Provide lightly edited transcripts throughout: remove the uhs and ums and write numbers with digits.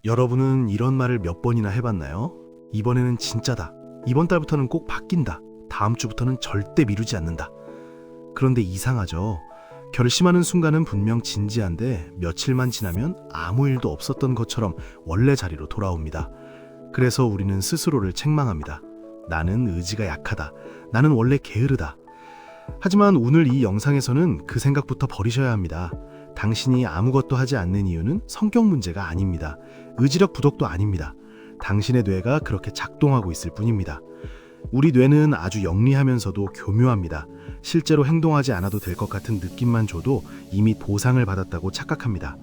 여러분은 이런 말을 몇 번이나 해봤나요? 이번에는 진짜다. 이번 달부터는 꼭 바뀐다. 다음 주부터는 절대 미루지 않는다. 그런데 이상하죠? 결심하는 순간은 분명 진지한데 며칠만 지나면 아무 일도 없었던 것처럼 원래 자리로 돌아옵니다. 그래서 우리는 스스로를 책망합니다. 나는 의지가 약하다. 나는 원래 게으르다. 하지만 오늘 이 영상에서는 그 생각부터 버리셔야 합니다. 당신이 아무것도 하지 않는 이유는 성격 문제가 아닙니다. 의지력 부족도 아닙니다. 당신의 뇌가 그렇게 작동하고 있을 뿐입니다. 우리 뇌는 아주 영리하면서도 교묘합니다. 실제로 행동하지 않아도 될 것 같은 느낌만 줘도 이미 보상을 받았다고 착각합니다.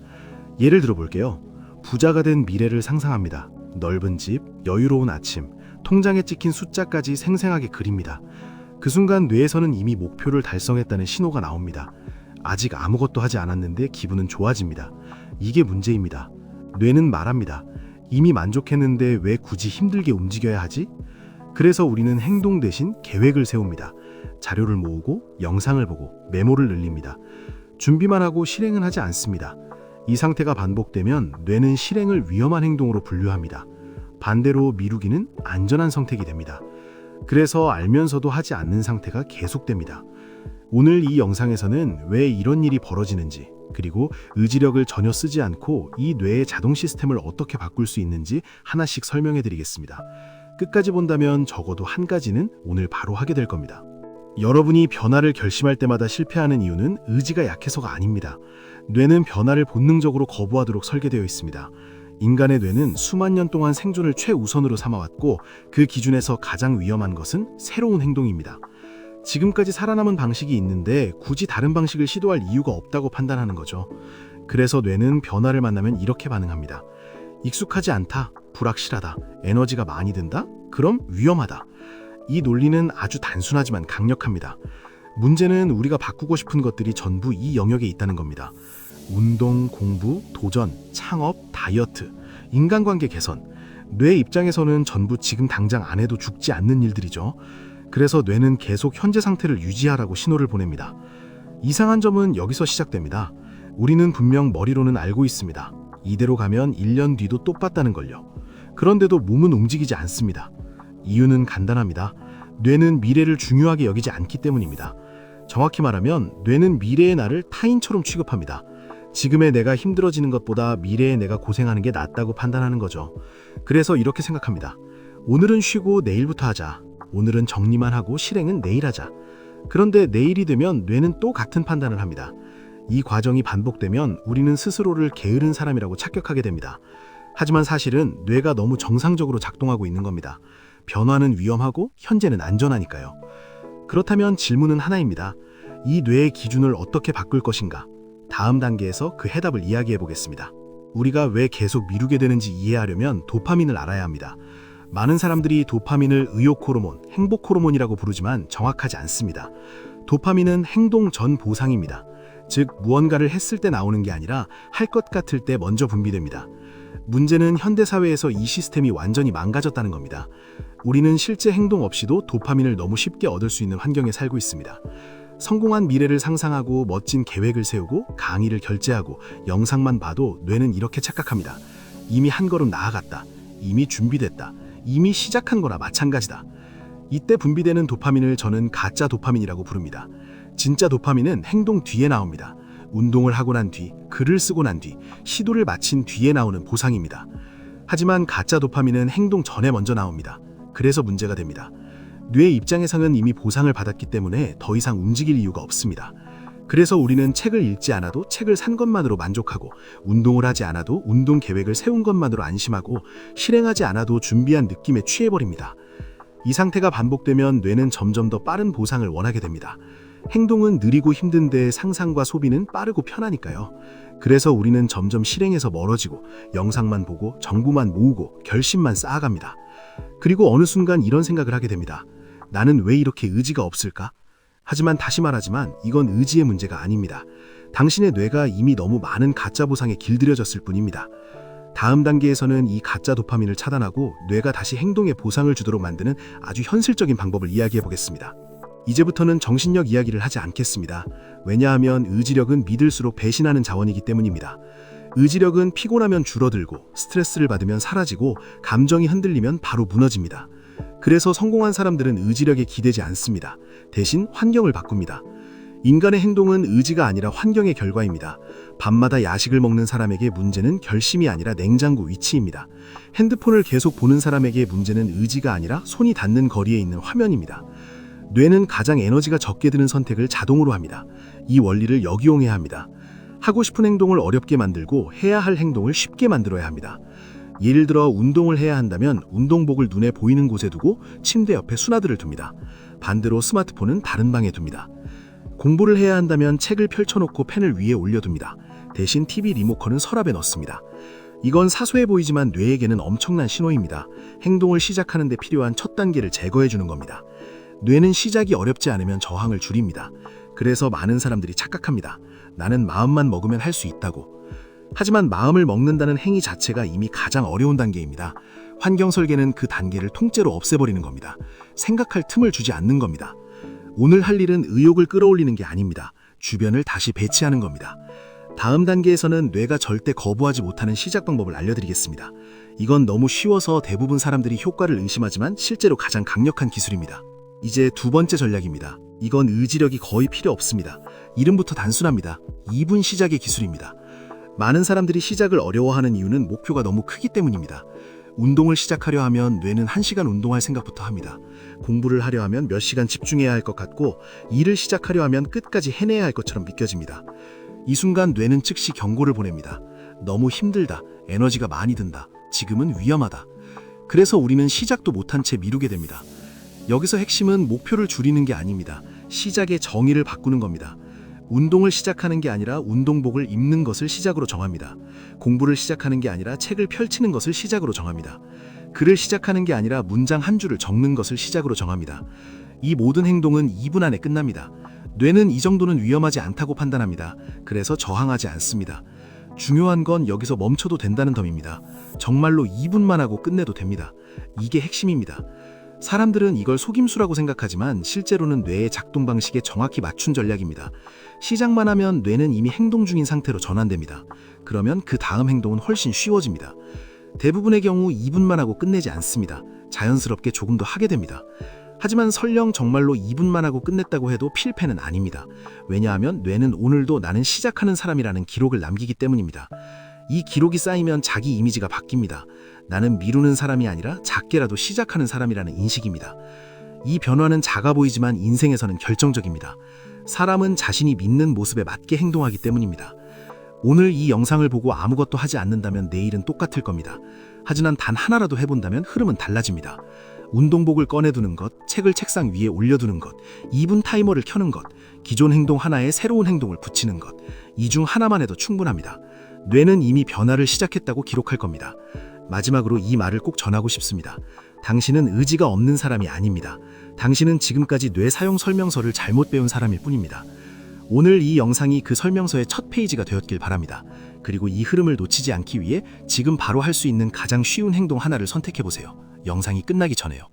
예를 들어 볼게요. 부자가 된 미래를 상상합니다. 넓은 집, 여유로운 아침, 통장에 찍힌 숫자까지 생생하게 그립니다. 그 순간 뇌에서는 이미 목표를 달성했다는 신호가 나옵니다. 아직 아무것도 하지 않았는데 기분은 좋아집니다. 이게 문제입니다. 뇌는 말합니다. 이미 만족했는데 왜 굳이 힘들게 움직여야 하지? 그래서 우리는 행동 대신 계획을 세웁니다. 자료를 모으고 영상을 보고 메모를 늘립니다. 준비만 하고 실행은 하지 않습니다. 이 상태가 반복되면 뇌는 실행을 위험한 행동으로 분류합니다. 반대로 미루기는 안전한 선택이 됩니다. 그래서 알면서도 하지 않는 상태가 계속됩니다. 오늘 이 영상에서는 왜 이런 일이 벌어지는지, 그리고 의지력을 전혀 쓰지 않고 이 뇌의 자동 시스템을 어떻게 바꿀 수 있는지 하나씩 설명해 드리겠습니다. 끝까지 본다면 적어도 한 가지는 오늘 바로 하게 될 겁니다. 여러분이 변화를 결심할 때마다 실패하는 이유는 의지가 약해서가 아닙니다. 뇌는 변화를 본능적으로 거부하도록 설계되어 있습니다. 인간의 뇌는 수만 년 동안 생존을 최우선으로 삼아왔고 그 기준에서 가장 위험한 것은 새로운 행동입니다. 지금까지 살아남은 방식이 있는데 굳이 다른 방식을 시도할 이유가 없다고 판단하는 거죠. 그래서 뇌는 변화를 만나면 이렇게 반응합니다. 익숙하지 않다, 불확실하다, 에너지가 많이 든다? 그럼 위험하다. 이 논리는 아주 단순하지만 강력합니다. 문제는 우리가 바꾸고 싶은 것들이 전부 이 영역에 있다는 겁니다. 운동, 공부, 도전, 창업, 다이어트, 인간관계 개선. 뇌 입장에서는 전부 지금 당장 안 해도 죽지 않는 일들이죠. 그래서 뇌는 계속 현재 상태를 유지하라고 신호를 보냅니다. 이상한 점은 여기서 시작됩니다. 우리는 분명 머리로는 알고 있습니다. 이대로 가면 1년 뒤도 똑같다는 걸요. 그런데도 몸은 움직이지 않습니다. 이유는 간단합니다. 뇌는 미래를 중요하게 여기지 않기 때문입니다. 정확히 말하면 뇌는 미래의 나를 타인처럼 취급합니다. 지금의 내가 힘들어지는 것보다 미래의 내가 고생하는 게 낫다고 판단하는 거죠. 그래서 이렇게 생각합니다. 오늘은 쉬고 내일부터 하자. 오늘은 정리만 하고 실행은 내일 하자. 그런데 내일이 되면 뇌는 또 같은 판단을 합니다. 이 과정이 반복되면 우리는 스스로를 게으른 사람이라고 착각하게 됩니다. 하지만 사실은 뇌가 너무 정상적으로 작동하고 있는 겁니다. 변화는 위험하고 현재는 안전하니까요. 그렇다면 질문은 하나입니다. 이 뇌의 기준을 어떻게 바꿀 것인가? 다음 단계에서 그 해답을 이야기해 보겠습니다. 우리가 왜 계속 미루게 되는지 이해하려면 도파민을 알아야 합니다. 많은 사람들이 도파민을 의욕 호르몬, 행복 호르몬이라고 부르지만 정확하지 않습니다. 도파민은 행동 전 보상입니다. 즉, 무언가를 했을 때 나오는 게 아니라 할 것 같을 때 먼저 분비됩니다. 문제는 현대사회에서 이 시스템이 완전히 망가졌다는 겁니다. 우리는 실제 행동 없이도 도파민을 너무 쉽게 얻을 수 있는 환경에 살고 있습니다. 성공한 미래를 상상하고 멋진 계획을 세우고 강의를 결제하고 영상만 봐도 뇌는 이렇게 착각합니다. 이미 한 걸음 나아갔다. 이미 준비됐다. 이미 시작한 거나 마찬가지다. 이때 분비되는 도파민을 저는 가짜 도파민이라고 부릅니다. 진짜 도파민은 행동 뒤에 나옵니다. 운동을 하고 난 뒤, 글을 쓰고 난 뒤, 시도를 마친 뒤에 나오는 보상입니다. 하지만 가짜 도파민은 행동 전에 먼저 나옵니다. 그래서 문제가 됩니다. 뇌 입장에서는 이미 보상을 받았기 때문에 더 이상 움직일 이유가 없습니다. 그래서 우리는 책을 읽지 않아도 책을 산 것만으로 만족하고, 운동을 하지 않아도 운동 계획을 세운 것만으로 안심하고, 실행하지 않아도 준비한 느낌에 취해버립니다. 이 상태가 반복되면 뇌는 점점 더 빠른 보상을 원하게 됩니다. 행동은 느리고 힘든데 상상과 소비는 빠르고 편하니까요. 그래서 우리는 점점 실행에서 멀어지고 영상만 보고 정보만 모으고 결심만 쌓아갑니다. 그리고 어느 순간 이런 생각을 하게 됩니다. 나는 왜 이렇게 의지가 없을까? 하지만 다시 말하지만 이건 의지의 문제가 아닙니다. 당신의 뇌가 이미 너무 많은 가짜 보상에 길들여졌을 뿐입니다. 다음 단계에서는 이 가짜 도파민을 차단하고 뇌가 다시 행동에 보상을 주도록 만드는 아주 현실적인 방법을 이야기해 보겠습니다. 이제부터는 정신력 이야기를 하지 않겠습니다. 왜냐하면 의지력은 믿을수록 배신하는 자원이기 때문입니다. 의지력은 피곤하면 줄어들고 스트레스를 받으면 사라지고 감정이 흔들리면 바로 무너집니다. 그래서 성공한 사람들은 의지력에 기대지 않습니다. 대신 환경을 바꿉니다. 인간의 행동은 의지가 아니라 환경의 결과입니다. 밤마다 야식을 먹는 사람에게 문제는 결심이 아니라 냉장고 위치입니다. 핸드폰을 계속 보는 사람에게 문제는 의지가 아니라 손이 닿는 거리에 있는 화면입니다. 뇌는 가장 에너지가 적게 드는 선택을 자동으로 합니다. 이 원리를 역이용해야 합니다. 하고 싶은 행동을 어렵게 만들고 해야 할 행동을 쉽게 만들어야 합니다. 예를 들어 운동을 해야 한다면 운동복을 눈에 보이는 곳에 두고 침대 옆에 수나들을 둡니다. 반대로 스마트폰은 다른 방에 둡니다. 공부를 해야 한다면 책을 펼쳐놓고 펜을 위에 올려둡니다. 대신 TV 리모컨은 서랍에 넣습니다. 이건 사소해 보이지만 뇌에게는 엄청난 신호입니다. 행동을 시작하는 데 필요한 첫 단계를 제거해주는 겁니다. 뇌는 시작이 어렵지 않으면 저항을 줄입니다. 그래서 많은 사람들이 착각합니다. 나는 마음만 먹으면 할 수 있다고. 하지만 마음을 먹는다는 행위 자체가 이미 가장 어려운 단계입니다. 환경 설계는 그 단계를 통째로 없애버리는 겁니다. 생각할 틈을 주지 않는 겁니다. 오늘 할 일은 의욕을 끌어올리는 게 아닙니다. 주변을 다시 배치하는 겁니다. 다음 단계에서는 뇌가 절대 거부하지 못하는 시작 방법을 알려드리겠습니다. 이건 너무 쉬워서 대부분 사람들이 효과를 의심하지만 실제로 가장 강력한 기술입니다. 이제 두 번째 전략입니다. 이건 의지력이 거의 필요 없습니다. 이름부터 단순합니다. 2분 시작의 기술입니다. 많은 사람들이 시작을 어려워하는 이유는 목표가 너무 크기 때문입니다. 운동을 시작하려 하면 뇌는 1시간 운동할 생각부터 합니다. 공부를 하려 하면 몇 시간 집중해야 할 것 같고 일을 시작하려 하면 끝까지 해내야 할 것처럼 믿겨집니다. 이 순간 뇌는 즉시 경고를 보냅니다. 너무 힘들다, 에너지가 많이 든다, 지금은 위험하다. 그래서 우리는 시작도 못한 채 미루게 됩니다. 여기서 핵심은 목표를 줄이는 게 아닙니다. 시작의 정의를 바꾸는 겁니다. 운동을 시작하는 게 아니라 운동복을 입는 것을 시작으로 정합니다. 공부를 시작하는 게 아니라 책을 펼치는 것을 시작으로 정합니다. 글을 시작하는 게 아니라 문장 한 줄을 적는 것을 시작으로 정합니다. 이 모든 행동은 2분 안에 끝납니다. 뇌는 이 정도는 위험하지 않다고 판단합니다. 그래서 저항하지 않습니다. 중요한 건 여기서 멈춰도 된다는 점입니다. 정말로 2분만 하고 끝내도 됩니다. 이게 핵심입니다. 사람들은 이걸 속임수라고 생각하지만 실제로는 뇌의 작동 방식에 정확히 맞춘 전략입니다. 시작만 하면 뇌는 이미 행동 중인 상태로 전환됩니다. 그러면 그 다음 행동은 훨씬 쉬워집니다. 대부분의 경우 2분만 하고 끝내지 않습니다. 자연스럽게 조금 더 하게 됩니다. 하지만 설령 정말로 2분만 하고 끝냈다고 해도 필패는 아닙니다. 왜냐하면 뇌는 오늘도 나는 시작하는 사람이라는 기록을 남기기 때문입니다. 이 기록이 쌓이면 자기 이미지가 바뀝니다. 나는 미루는 사람이 아니라 작게라도 시작하는 사람이라는 인식입니다. 이 변화는 작아 보이지만 인생에서는 결정적입니다. 사람은 자신이 믿는 모습에 맞게 행동하기 때문입니다. 오늘 이 영상을 보고 아무것도 하지 않는다면 내일은 똑같을 겁니다. 하지만 단 하나라도 해본다면 흐름은 달라집니다. 운동복을 꺼내두는 것, 책을 책상 위에 올려두는 것, 2분 타이머를 켜는 것, 기존 행동 하나에 새로운 행동을 붙이는 것, 이 중 하나만 해도 충분합니다. 뇌는 이미 변화를 시작했다고 기록할 겁니다. 마지막으로 이 말을 꼭 전하고 싶습니다. 당신은 의지가 없는 사람이 아닙니다. 당신은 지금까지 뇌 사용 설명서를 잘못 배운 사람일 뿐입니다. 오늘 이 영상이 그 설명서의 첫 페이지가 되었길 바랍니다. 그리고 이 흐름을 놓치지 않기 위해 지금 바로 할 수 있는 가장 쉬운 행동 하나를 선택해보세요. 영상이 끝나기 전에요.